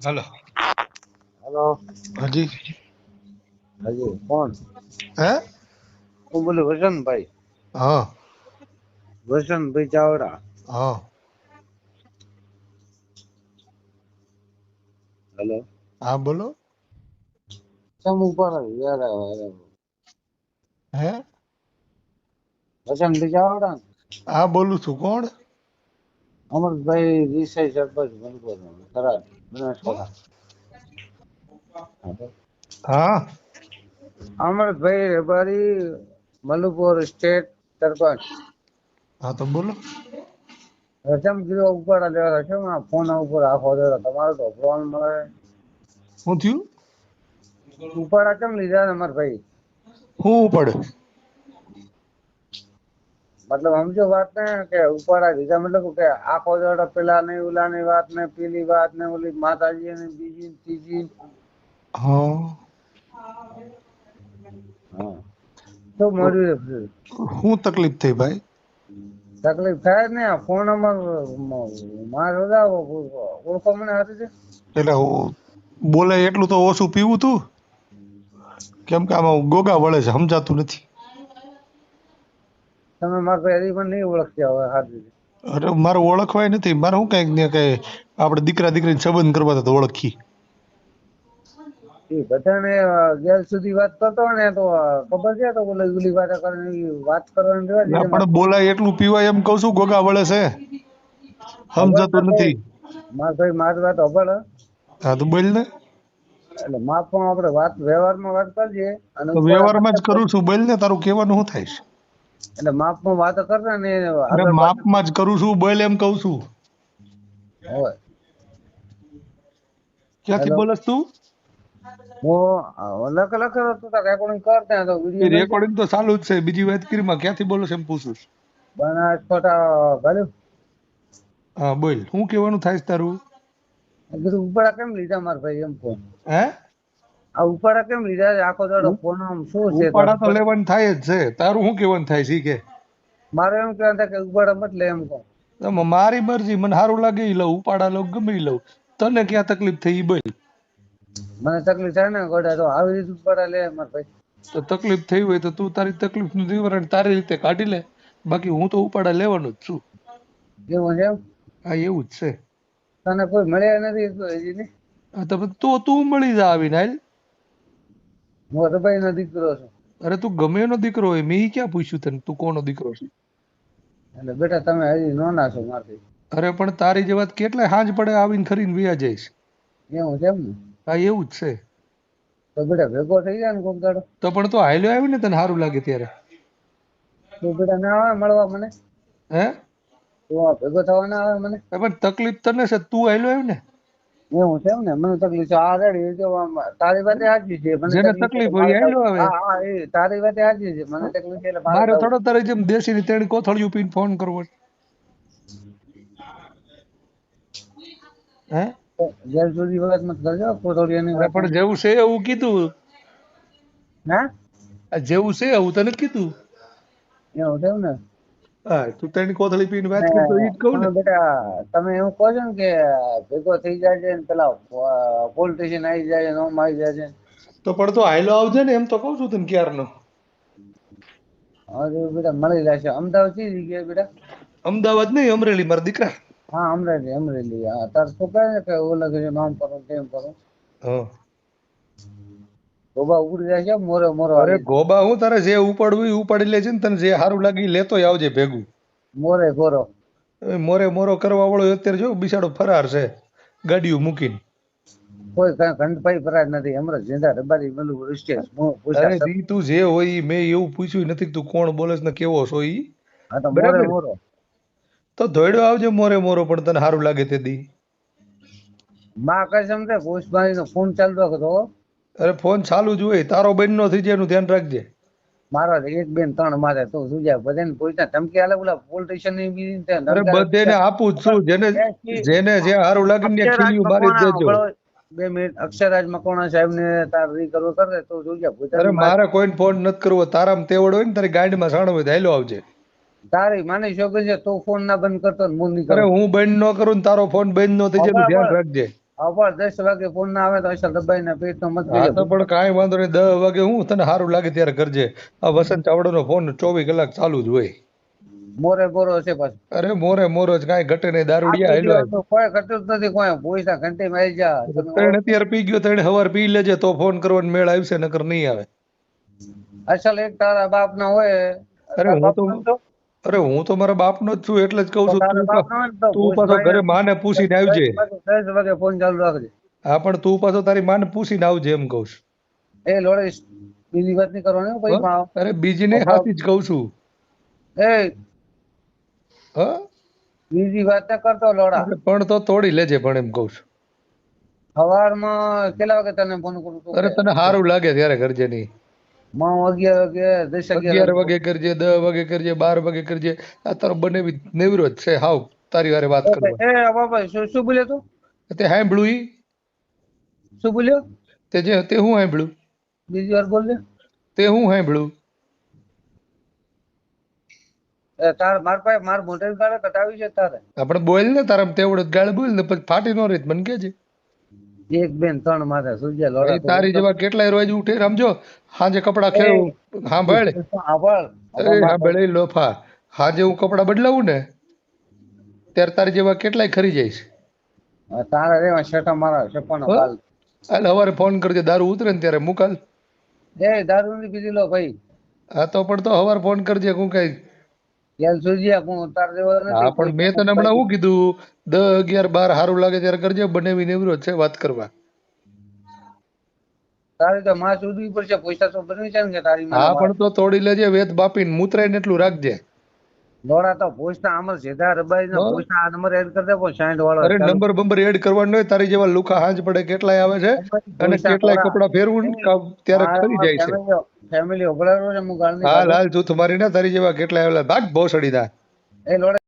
હાલો. Hello. હાજી. હાજી કોણ? હે? હું બોલું વસંતભાઈ. હા વસંતભાઈ ચાવડા. હા હેલો. હા બોલો. સમ ઉપર યાર હે? વસંતભાઈ ચાવડા ને? હા બોલું છું. કોણ? અમરભાઈ દેસાઈ સરપંચ બનપુર થરાદ બનાસકાંઠા. હા અમરભાઈ રબારી મલુપુર સ્ટેટ સરપંચ. હા તો બોલો. રસમ કિલો ઉપર છે ફોન ઉપર આખો તમારો તો ફોન મળે. શું થયું? ઉપાડા કેમ લીધા અમરભાઈ? શું પડે? મતલબ સમજો વાત ને કે ઉપાડા લીધા મતલબ કે આખો દડો પેલા ને ઓલા ની વાત ને પેલી વાત ને ઓલી માતાજી ની બીજી ત્રીજી. હા હા શું મળ્યું છે? શું તકલીફ થઈ ભાઈ? તકલીફ થાય જ ને ફોન નંબર મારો ઓળખો મને હતી છે. એટલે બોલે એટલું તો ઓછું પીવું તું, કેમ કે આમાં ગોગા વળે છે, સમજાતું નથી. તમે મારા ભાઈ હજી પણ નહીં ઓળખતા હવે હાથી. અરે મારે ઓળખવાય નથી. મારે શું કઈક ને કઈ આપણે દીકરા દીકરીને સંબંધ કરવા હતા તો ઓળખી. એ બધાને ગેર સુધી વાત કરતો હોય ને તો ખબર છે તો ઓલી ઓલી વાત કરવાની વાત કરવાની રહેવા ના દીધી પણ બોલાય એટલું પીવાય એમ કઉ છું. ગોગા વળે છે, સમજાતું નથી. મારા ભાઈ મારી વાત હબળ. હા તો બોલ ને. એટલે માપમાં આપણે વાત વ્યવહારમાં વાત કરીએ અને તો ઉપર વ્યવહારમાં જ કરું છું. બોલ ને, તારું કહેવાનું શું થાય છે? એટલે માપમાં વાતો કરતા ને અરે આગળ પાછળ માપમાં જ કરું છું. બોલ એમ કઉ છું. હોય. ક્યાંથી હેલો. બોલસ તું? હું લખ લખ તું તો રેકોર્ડિંગ કરતા તો વિડીયો મેલ દે. રેકોર્ડિંગ તો ચાલુ જ છે. બીજી વાત કરીમાં ક્યાંથી બોલો એમ પૂછું છું. બનાસકાંઠા ભલે. હા બોલ, શું કહેવાનું થાય છે તારું? કીધું ઉપાડા કેમ લીધા મારા ભાઈ એમ ફોન? હે? આ ઉપાડા કેમ લીધા આખો દાડો ફોન આમ શું છે ઉપાડા તો લેવાનું થાય જ છે. તારું શું કહેવાનું થાય છે કે? મારે એમ કહેવાનું થાય કે ઉપાડા મત લે એમ કહો. મારી મરજી, મને સારું લાગે એ લઉં, ઉપાડા લઉં, ગમે ઈ લઉં. તને ક્યાં તકલીફ થઈ ઈ બોલ. મને તકલીફ થાય ને ગોડા તો આવી રીતે ઉપાડા લે મારા ભાઈ. તો તકલીફ થઈ હોય તો તું તારી તકલીફનું નિવારણ તારી રીતે કાઢી લે. બાકી હું તો ઉપાડા લેવાનો જ છું. એવું છે એમ? હા એવું જ છે. તને કોઈ મળ્યા નથી હજી નહીં? હા તો તું મળી જા આવીને હાલ. હું રબાઈ નો દીકરો છું. અરે તું ગમે એનો દીકરો હોય, મેં ઈ ક્યાં પૂછ્યું તને તું કોનો દીકરો છે? એટલે બેટા તમે હજી નાના છો મારથી. અરે પણ તારી જે વાત કેટલાય હાંજ પડે આવીને ખરીને વ્યા જઈશ. એવું છે એમ ને? હા એવું જ છે. તો બેટા ભેગો થઈ જાય ને કોક દાડો. તો પણ તું હાલ્યો આવ્યો ને, તને સારું લાગે ત્યારે. તો બેટા ના આવે મળવા મને? હે? તો ભેગો થવા ના આવે મને? પણ તકલીફ તને છે, તું હાલ્યો આવ્યો ને. એવું છે એમ ને? મને તકલીફ છે આ રેડી જો તારી વાત સાચી છે. મને જેને તકલીફ છે તો તકલીફ હોય મારે એ હાલ્યો આવે. હા હા એ તારી વાત સાચી છે. મને તકલીફ છે એટલે મારે મારે જવું. થોડો તારી જેમ દેશીની તેણી કોથળિયું પીને ફોન કરવો છે. હે? ઘેર સુધી વાત મત કરજો કોથળિયાની અરે વાત. પણ જેવું છે એવું કીધું. હા? આ જેવું છે એવું તને કીધું. એવું છે એમ ને? હા તું તેની કોથળી પીને વાત અને કરતો ઈ જ કહું તમે ને. બેટા તમે એવું કહો છો ને કે ભેગો થઈ જાય છે ને પેલા પોલીસ સ્ટેશન આવી જાય છે, નોમ આવી જાય છે. તો પણ તું હાયલો આવજે ને, એમ તો કઉ છું તને ક્યારનો. હવે બેટા મળી જશે. અમદાવાદ કઈ જગ્યાએ બેટા? અમદાવાદ નહીં, અમરેલી મારા દીકરા. હા અમરેલી અમરેલી. હા તાર શું કહે છે કે ઓલા કે નામ કરું તેમ કરું. હા. ગોબા ઉપડી જાય છે મોરે મોરો અરે હાલી. ગોબા હું તારે જે ઉપાડવું એ ઉપાડી લેજે ને, તને જે સારું લાગે એ લેતોય આવજે ભેગું. મોરે ગોરો. હવે મોરે મોરો કરવા વાળો અત્યારે જો બિચારો ફરાર છે ગાડીઓ મૂકીને. કોઈ ઘંટભાઈ ફરાર નથી. હમણાં ઝીંડા રબારી મલું રિસ્ટેસ અરે પૂછા. દી તું જે હોય ઈ મેં એવું પૂછ્યું નથી કે તું કોણ બોલેસ ને કેવો છો ઈ. હા તો મોરે બરાબર. મોરો. તો ધોયડો આવજે મોરે મોરો, પણ તને સારું લાગે તે દી. માં કસમ છે પુષ્પાણી નો ફોન ચાલતો હતો. અરે ફોન ચાલુ જ હોય. તારો બંધ નો થઈ જાય એનું ધ્યાન રાખજે. મારા એક બેન ત્રણ મારે તું સુજા બધાને પૂછતા ધમકી આલે બોલા પોલીસ સ્ટેશન ની બી અરે બધેને આપું જ છું. જેને જ્યાં સારું લાગે ને ત્યાં અક્ષયરાજ ખીલ્યું મારી જ મકવાણા દેજો. 2 મિનિટ અક્ષયરાજ મકવાણા સાહેબ ને તાર રી કરવો કરે તો સુજા અરે બધાને મારે કોઈને ફોન નથી કરવો. તારામાં તેવડ હોય ને, તારી ગાડીમાં સાણો હોય તો હાલ્યો આવજે. તારી માની છોકરી છે તું ફોન ના બંધ કરતો ને હું નહીં અરે કરું. હું બંધ ન કરું ને તારો ફોન બંધ ન થઈ જાય એનું ધ્યાન રાખજે. અવાર 10 વાગે ફોન ના આવે તો અસલ દબાઈને પેટનો મત હા તો ગયો પણ કાંઈ વાંધો નહીં 10 વાગે હું તને સારું લાગે ત્યારે કરજે આ વસંત ચાવડાનો ફોન 24 કલાક ચાલુ જ હોય મોરે બોરો છે પાછું અરે મોરે મોરો જ કાંઈ ઘટે નહીં દારૂડિયા આખો હાલ્યો દિવસ તો કોઈ ઘટતું જ નથી કોઈ પૈસા ઘંટી માં આવી જા તમે ત્રણ અત્યારે પી ગયો ત્રણ સવાર પી લેજે તો ફોન કરવાનો મેળ આવશે નકર નહીં આવે અસલ એક તારા બાપ ના હોય અરે તારા હું બાપ તો નો છો? અરે હું તો મારા બાપનો જ છું એટલે જ કહું તો છું તારા બાપ ના હોય ને તો તું પાછો ઘરે માને પૂછીને આવજે 10 વાગે ફોન ચાલુ રાખજે હા પણ તું પાછો તારી માને પૂછીને આવજે એમ કહું છું એ લોડે બીજી વાત નહીં કરવાની હો ભાઈ હો? અરે બીજી ને હાથી જ કહું છું એ હા બીજી વાત ન કરતો લોડા અરે પણ તો તોડી લેજે પણ એમ કહું છું સવારમાં કેટલા વાગે તને ફોન કરું તું અરે તને સારું લાગે ત્યારે કરજે નહીં 11 વાગે 10 11 વાગે કરજે 10 વાગે કરજે 12 વાગે કરજે આ તારો બનેવી નેવરો જ છે હાવ તારી વારે વાત કરવા એ બાબા શું બોલ્યો તું તે સાંભળ્યું ઈ શું બોલ્યો તે હું સાંભળ્યું બીજી વાર બોલજે તે હું સાંભળ્યું તાર માર પાસે માર મોઢે ગાળે કટાવી છે તારે આપણે બોલ ને તારા તેવડે ગાળ બોલ ને પછી ફાટી નો રહી મને કેજે 1 2 3 માથે સુજ્યા એ લોડા તારી જેવા કેટલાય રોજ ઉઠે સમજો હાંજે કપડા ખેડું સાંભળ સાંભળ એ લોફા હાંજે હું કપડા બદલાવું ને ત્યારે તારી જેવા કેટલાય ખરી જઈશ તારે રેવા શેઠા મારા શેપાનો કાલ હાલ સવારે ફોન કરજે દારૂ ઉતરે ને ત્યારે મુકાલ એ દારૂ ની પીધી લો ભાઈ હા તો પણ તો સવારે ફોન કરજે હું કઈ યાર સુજ્યા હું તાર જેવો નથી હા પણ મેં તને હમણાં શું કીધું 10 11 12 સારું લાગે ત્યારે કરજે બનેવી નેવરો છે વાત કરવા તારી તો માં સુધવી પડશે પૈસા તો બની છે ને કે તારી હા પણ તો તોડી લેજે વેત બાપીને મૂતરાય ને એટલું રાખજે લોડા તો પોસ્ટના આમર સીધા રબાઈ ને પોસ્ટના આ નંબર એડ કરી દે પણ 60 વાળો અરે નંબર બંબર એડ કરવાનો હોય તારી જેવા લુખા હાંજ પડે કેટલાય આવે છે અને કેટલાય કપડા ફેરવું ને ત્યારે ખરી જાય છે ફેમિલી ઓગળારો છે હું ગાળ હાલ હાલ જૂથ મારી ને તારી જેવા કેટલાય આવેલા ભાગ ભોસડી દા એ લોડા